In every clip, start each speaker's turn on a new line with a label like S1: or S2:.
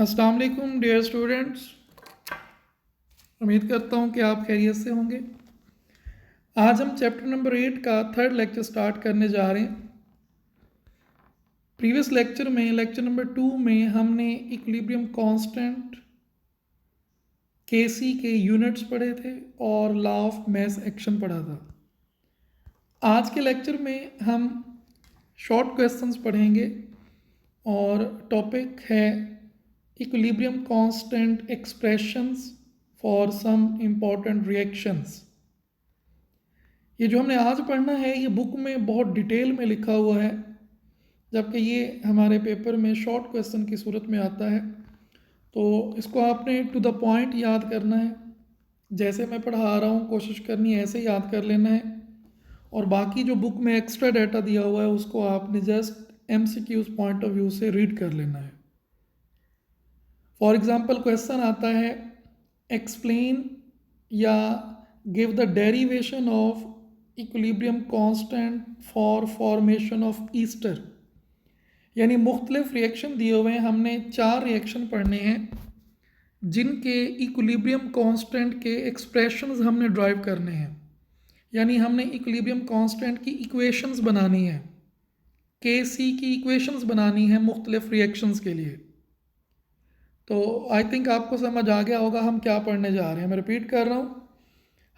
S1: अस्सलाम वालेकुम dear students. उम्मीद करता हूँ कि आप खैरियत से होंगे। आज हम चैप्टर नंबर 8 का थर्ड लेक्चर स्टार्ट करने जा रहे हैं। प्रीवियस लेक्चर में लेक्चर नंबर 2 में हमने इक्विलिब्रियम कांस्टेंट केसी के यूनिट्स पढ़े थे और लॉ ऑफ मास एक्शन पढ़ा था। आज के लेक्चर में हम शॉर्ट क्वेश्चंस पढ़ेंगे और टॉपिक है equilibrium constant expressions for some important reactions. ये जो हमने आज पढ़ना है ये बुक में बहुत डिटेल में लिखा हुआ है, जबकि ये हमारे पेपर में शॉर्ट क्वेश्चन की सूरत में आता है। तो इसको आपने टू द पॉइंट याद करना है, जैसे मैं पढ़ा रहा हूँ कोशिश करनी है ऐसे याद कर लेना है, और बाकी जो बुक में एक्स्ट्रा डाटा दिया हुआ है उसको आपने just MCQs point of view से रीड कर लेना है। फॉर एग्जाम्पल क्वेश्चन आता है एक्सप्लेन या give the derivation of equilibrium constant for formation of Easter. यानी मुख्तलिफ रिएक्शन दिए हुए हैं, हमने 4 रिएक्शन पढ़ने हैं जिनके इक्विलिब्रियम कांस्टेंट के एक्सप्रेशंस हमने ड्राइव करने हैं। यानी हमने इक्विलिब्रियम कांस्टेंट की इक्वेशंस बनानी है, KC की इक्वेशंस बनानी है मुख्तलिफ रिएक्शंस के लिए। तो आई थिंक आपको समझ आ गया होगा हम क्या पढ़ने जा रहे हैं। मैं रिपीट कर रहा हूँ,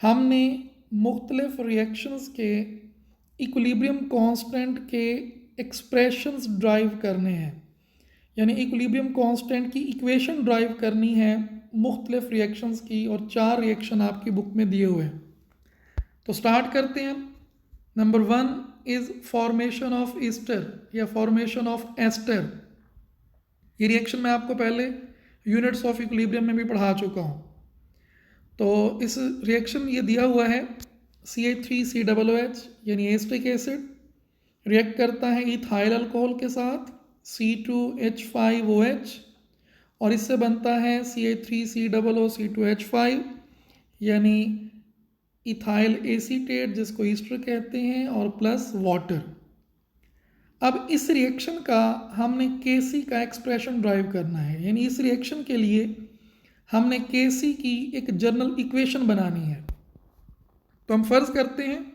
S1: हमने मुख्तलिफ रिएक्शंस के इक्विलिब्रियम कांस्टेंट के एक्सप्रेशंस ड्राइव करने हैं। यानी इक्विलिब्रियम कांस्टेंट की इक्वेशन ड्राइव करनी है मुख्तलिफ रिएक्शंस की, और 4 रिएक्शन आपकी बुक में दिए हुए हैं। तो स्टार्ट करते हैं। Number 1 is formation of Easter या फॉर्मेशन ऑफ एस्टर। ये रिएक्शन मैं आपको पहले यूनिट्स ऑफ इक्विलिब्रियम में भी पढ़ा चुका हूँ। तो इस रिएक्शन ये दिया हुआ है CH3COOH यानी एस्टिक एसिड रिएक्ट करता है इथाइल अल्कोहल के साथ C2H5OH, और इससे बनता है CH3COOC2H5 यानी इथाइल एसीटेट जिसको ईस्टर कहते हैं, और प्लस वाटर। अब इस रिएक्शन का हमने KC का एक्सप्रेशन ड्राइव करना है। यानी इस रिएक्शन के लिए हमने KC की एक जनरल इक्वेशन बनानी है। तो हम फर्ज करते हैं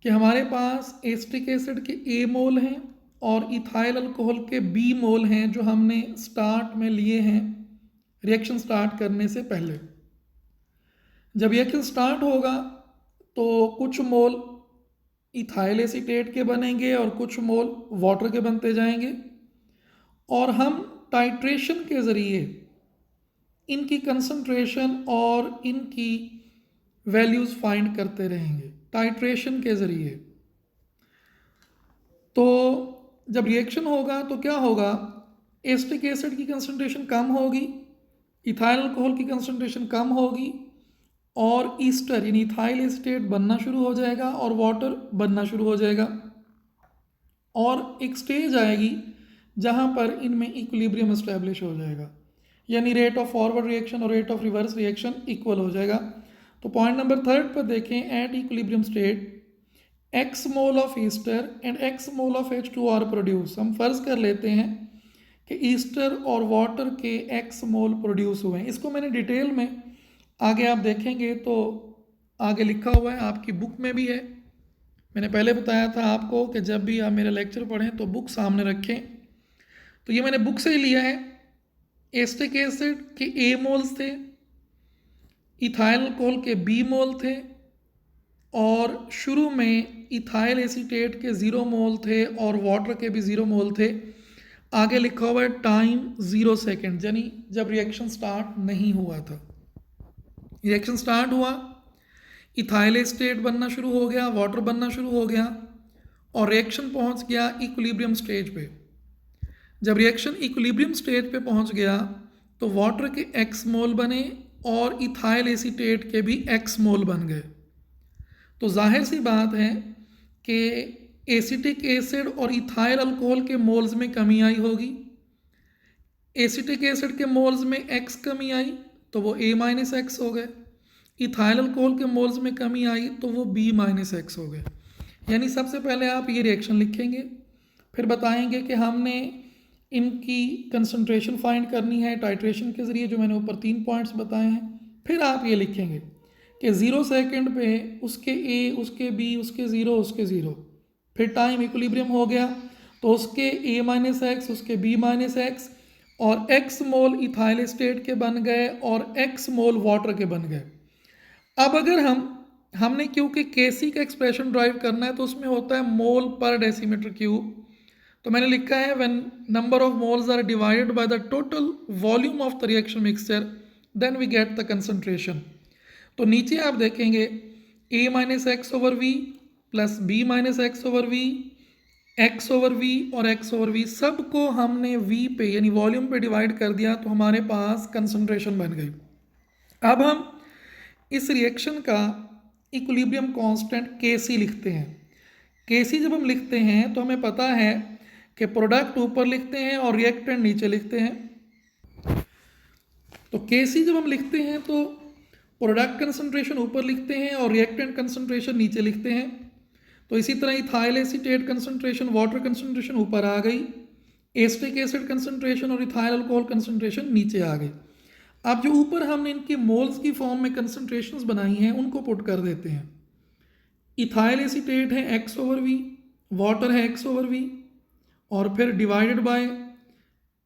S1: कि हमारे पास एस्टिक एसिड के A मोल हैं और इथाइल अल्कोहल के B मोल हैं जो हमने स्टार्ट में लिए हैं रिएक्शन स्टार्ट करने से पहले। जब रिएक्शन स्टार्ट होगा तो कुछ मोल इथाइल एसीटेट के बनेंगे और कुछ मोल वाटर के बनते जाएंगे, और हम टाइट्रेशन के ज़रिए इनकी कंसंट्रेशन और इनकी वैल्यूज़ फाइंड करते रहेंगे टाइट्रेशन के ज़रिए। तो जब रिएक्शन होगा तो क्या होगा, एस्टिक एसिड की कंसंट्रेशन कम होगी, इथाइल अल्कोहल की कंसंट्रेशन कम होगी, और ईस्टर यानी इथाइल एसीटेट बनना शुरू हो जाएगा और वाटर बनना शुरू हो जाएगा, और एक स्टेज आएगी जहां पर इनमें इक्विलिब्रियम एस्टेब्लिश हो जाएगा। यानी रेट ऑफ फॉरवर्ड रिएक्शन और rate of reverse reaction equal हो जाएगा। तो पॉइंट नंबर 3 पर देखें, at equilibrium state X mole of ester and X mole of H2 are produce. हम फर्ज कर लेते हैं कि ईस्टर और वाटर के X मोल प्रोड्यूस हुए हैं। इसको मैंने डिटेल में आगे आप देखेंगे तो आगे लिखा हुआ है, आपकी बुक में भी है। मैंने पहले बताया था आपको कि जब भी आप मेरे लेक्चर पढ़ें तो बुक सामने रखें। तो ये मैंने बुक से ही लिया है। एस्टिक एसिड के A मोल्स थे, इथाइल अल्कोहल के B मोल थे, और शुरू में इथाइल एसीटेट के 0 मोल थे और वाटर के भी 0 मोल थे। आगे लिखा हुआ है टाइम 0 सेकेंड, यानी जब रिएक्शन स्टार्ट नहीं हुआ था। रिएक्शन स्टार्ट हुआ, इथाइल एसीटेट बनना शुरू हो गया, वाटर बनना शुरू हो गया, और रिएक्शन पहुंच गया इक्विलिब्रियम स्टेज पे। जब रिएक्शन इक्विलिब्रियम स्टेज पे पहुंच गया तो वाटर के X मोल बने और इथाइल एसीटेट के भी X मोल बन गए। तो जाहिर सी बात है कि एसिटिक एसिड और इथाइल अल्कोहल के मोल्स में कमी आई होगी। एसिटिक एसिड के मोल्स में X कमी आई तो वो A-X हो गए, इथाइल अल्कोहल के मोल्स में कमी आई तो वो B-X हो गए। यानी सबसे पहले आप ये रिएक्शन लिखेंगे, फिर बताएंगे कि हमने इनकी कंसंट्रेशन फाइंड करनी है टाइट्रेशन के ज़रिए, जो मैंने ऊपर 3 पॉइंट्स बताए हैं। फिर आप ये लिखेंगे कि 0 सेकंड पे उसके ए, उसके बी, उसके ज़ीरो, उसके ज़ीरो, फिर टाइम इक्विलिब्रियम हो गया तो उसके ए माइनस एक्स, उसके बी माइनस एक्स, और एक्स मोल इथाइल एस्टेट के बन गए और एक्स मोल वाटर के बन गए। अब अगर हमने क्योंकि केसी का एक्सप्रेशन ड्राइव करना है तो उसमें होता है मोल पर डेसीमीटर क्यूब, तो मैंने लिखा है when number of moles are divided by the total volume of the reaction mixture then we get the concentration. तो नीचे आप देखेंगे A minus X over V plus B minus X over V, X over V और X over V सबको हमने we पे यानी volume पे डिवाइड कर दिया तो हमारे पास कंसंट्रेशन बन गई। अब हम इस रिएक्शन का इक्विलिब्रियम कांस्टेंट Kc लिखते हैं। Kc जब हम लिखते हैं तो हमें पता है कि प्रोडक्ट ऊपर लिखते हैं और रिएक्टेंट नीचे लिखते हैं। तो Kc जब हम लिखते हैं तो प्रोडक्ट कंसंट्रेशन ऊपर लिखते हैं और रिएक्टेंट कंसंट्रेशन नीचे लिखते हैं। तो इसी तरह ethyl acetate concentration, water concentration ऊपर आ गई, एस्टिक एसिड कंसंट्रेशन और इथाइल अल्कोहल कंसंट्रेशन नीचे आ गई। अब जो ऊपर हमने इनकी मोल्स की फॉर्म में कंसंट्रेशंस बनाई हैं उनको पुट कर देते हैं। इथाइल एसीटेट है एक्स ओवर वी, वाटर है एक्स ओवर वी, और फिर डिवाइडेड बाय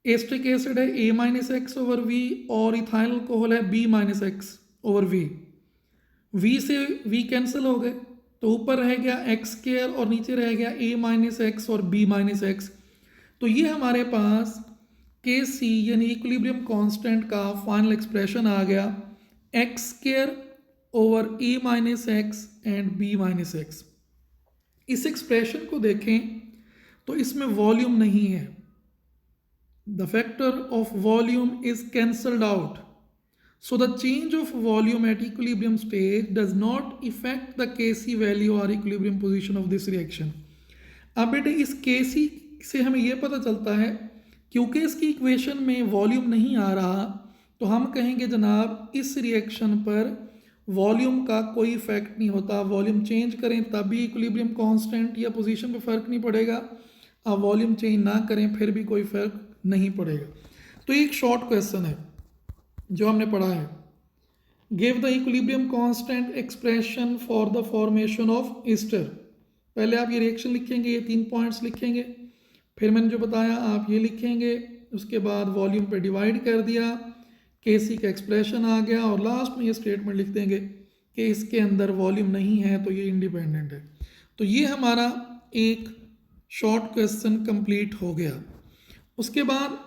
S1: एस्टिक एसिड है A minus X over V और इथाइल अल्कोहल है B minus X over V. V से वी कैंसिल हो गए तो ऊपर रह गया एक्स स्क्वायर और नीचे रह गया ए माइनस एक्स और बी माइनस एक्स। तो ये हमारे पास के सी यानी इक्विलिब्रियम कांस्टेंट का फाइनल एक्सप्रेशन आ गया X square over A minus X and B minus X. इस एक्सप्रेशन को देखें तो इसमें वॉल्यूम नहीं है, the factor of volume is cancelled out, so the change of volume at equilibrium stage does not affect the Kc value or equilibrium position of this reaction। अब बेटे इस Kc से हमें यह पता चलता है क्योंकि इसकी इक्वेशन में वॉल्यूम नहीं आ रहा तो हम कहेंगे जनाब इस रिएक्शन पर वॉल्यूम का कोई इफेक्ट नहीं होता। वॉल्यूम चेंज करें तब भी इक्विलिब्रियम कांस्टेंट या पोजीशन पे फ़र्क नहीं पड़ेगा, आप वॉल्यूम चेंज ना करें फिर भी कोई फ़र्क नहीं पड़ेगा। तो ये एक शॉर्ट क्वेश्चन है जो हमने पढ़ा है, give the equilibrium constant expression for the formation of Easter. पहले आप ये रिएक्शन लिखेंगे, ये 3 पॉइंट्स लिखेंगे, फिर मैंने जो बताया आप ये लिखेंगे, उसके बाद वॉल्यूम पे डिवाइड कर दिया, केसी का एक्सप्रेशन आ गया और लास्ट में ये स्टेटमेंट लिख देंगे कि इसके अंदर वॉल्यूम नहीं है तो ये इंडिपेंडेंट है। तो ये हमारा एक शॉर्ट क्वेश्चन कंप्लीट हो गया। उसके बाद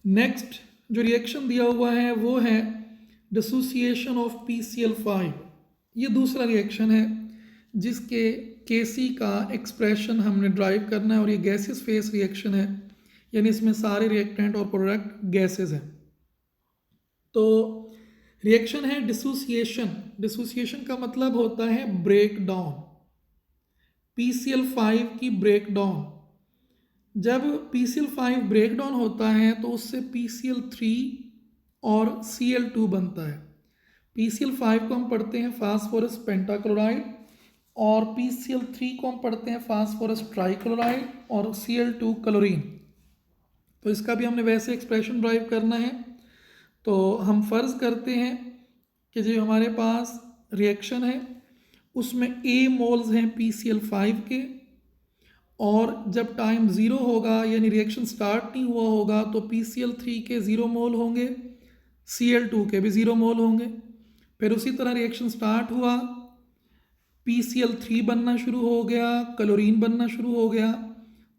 S1: नेक्स्ट जो रिएक्शन दिया हुआ है वो है डिसोसिएशन ऑफ PCl5। ये दूसरा रिएक्शन है जिसके Kc का एक्सप्रेशन हमने ड्राइव करना है और ये गैसेस फेस रिएक्शन है, यानी इसमें सारे रिएक्टेंट और प्रोडक्ट गैसेस हैं। तो रिएक्शन है डिसोसिएशन। डिसोसिएशन का मतलब होता है ब्रेक डाउन, PCl5 की ब्रेक डाउन। जब PCl5 ब्रेक डाउन होता है तो उससे PCl3 और Cl2 बनता है। PCl5 को हम पढ़ते हैं फास्फोरस पेंटाक्लोराइड और PCl3 को हम पढ़ते हैं फास्फोरस ट्राइक्लोराइड और Cl2 क्लोरीन। तो इसका भी हमने वैसे एक्सप्रेशन ड्राइव करना है। तो हम फ़र्ज़ करते हैं कि जो हमारे पास रिएक्शन है उसमें A मोल्स हैं PCl5 के, और जब टाइम 0 होगा यानी रिएक्शन स्टार्ट नहीं हुआ होगा तो PCl3 के 0 मोल होंगे, Cl2 के भी 0 मोल होंगे। फिर उसी तरह रिएक्शन स्टार्ट हुआ, PCl3 बनना शुरू हो गया, क्लोरीन बनना शुरू हो गया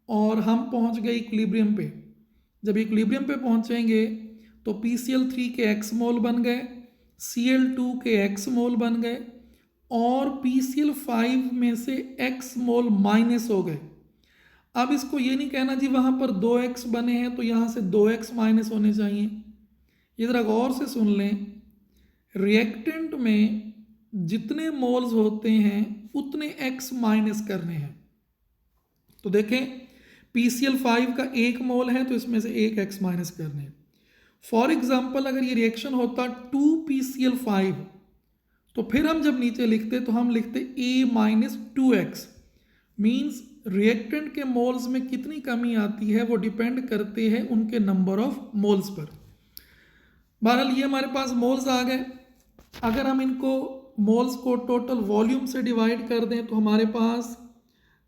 S1: और हम पहुंच गए इक्विलिब्रियम पे। जब इक्विलिब्रियम पे पहुंचेंगे तो PCl3 के x मोल बन गए, Cl2 के x मोल बन गए और PCl5 में से x मोल माइनस हो गए। अब इसको ये नहीं कहना जी वहाँ पर 2x बने हैं तो यहाँ से 2x माइनस होने चाहिए। ये ज़रा गौर से सुन लें, रिएक्टेंट में जितने मोल्स होते हैं उतने x माइनस करने हैं। तो देखें PCl5 का 1 मोल है तो इसमें से 1 x माइनस करने हैं। फॉर एग्जाम्पल अगर ये रिएक्शन होता 2PCl5 तो फिर हम जब नीचे लिखते तो हम लिखते A minus 2x, means reactant के मोल्स में कितनी कमी आती है वो डिपेंड करते हैं उनके नंबर ऑफ मोल्स पर। बहरहाल ये हमारे पास मोल्स आ गए। अगर हम इनको मोल्स को टोटल वॉल्यूम से डिवाइड कर दें तो हमारे पास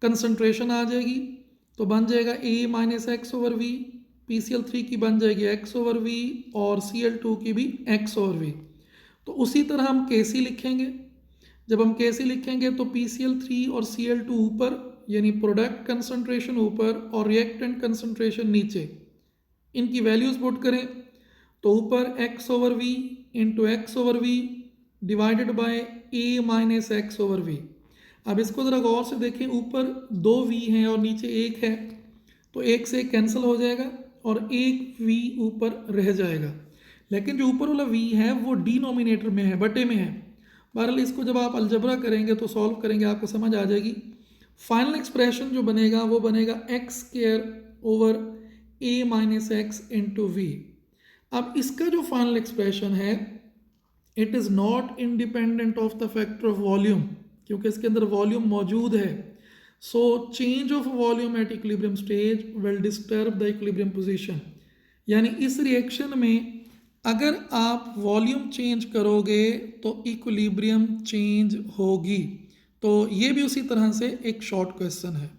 S1: कंसंट्रेशन आ जाएगी, तो बन जाएगा A minus X over V, PCl3 की बन जाएगी x ओवर वी और Cl2 की भी x ओवर वी। तो उसी तरह हम Kc लिखेंगे। जब हम Kc लिखेंगे तो PCl3 और Cl2 ऊपर, यानी प्रोडक्ट कंसंट्रेशन ऊपर और रिएक्टेंट कंसंट्रेशन नीचे, इनकी वैल्यूज पुट करें तो ऊपर x over V into X over V divided by A minus X over V. अब इसको ज़रा गौर से देखें, ऊपर 2 v हैं और नीचे 1 है, तो 1 से कैंसिल हो जाएगा और 1 v ऊपर रह जाएगा। लेकिन जो ऊपर वाला v है वो डिनोमिनेटर में है, बटे में है। बहरहाल इसको जब आप अलजबरा करेंगे तो सॉल्व करेंगे आपको समझ आ जाएगी। फाइनल एक्सप्रेशन जो बनेगा वो बनेगा X square over A minus X into V. अब इसका जो फाइनल एक्सप्रेशन है it is not independent of the factor of volume, क्योंकि इसके अंदर वॉल्यूम मौजूद है। So change of volume at equilibrium stage will disturb the equilibrium position. यानी इस रिएक्शन में अगर आप वॉल्यूम चेंज करोगे तो इक्विलिब्रियम चेंज होगी। तो ये भी उसी तरह से एक शॉर्ट क्वेश्चन है।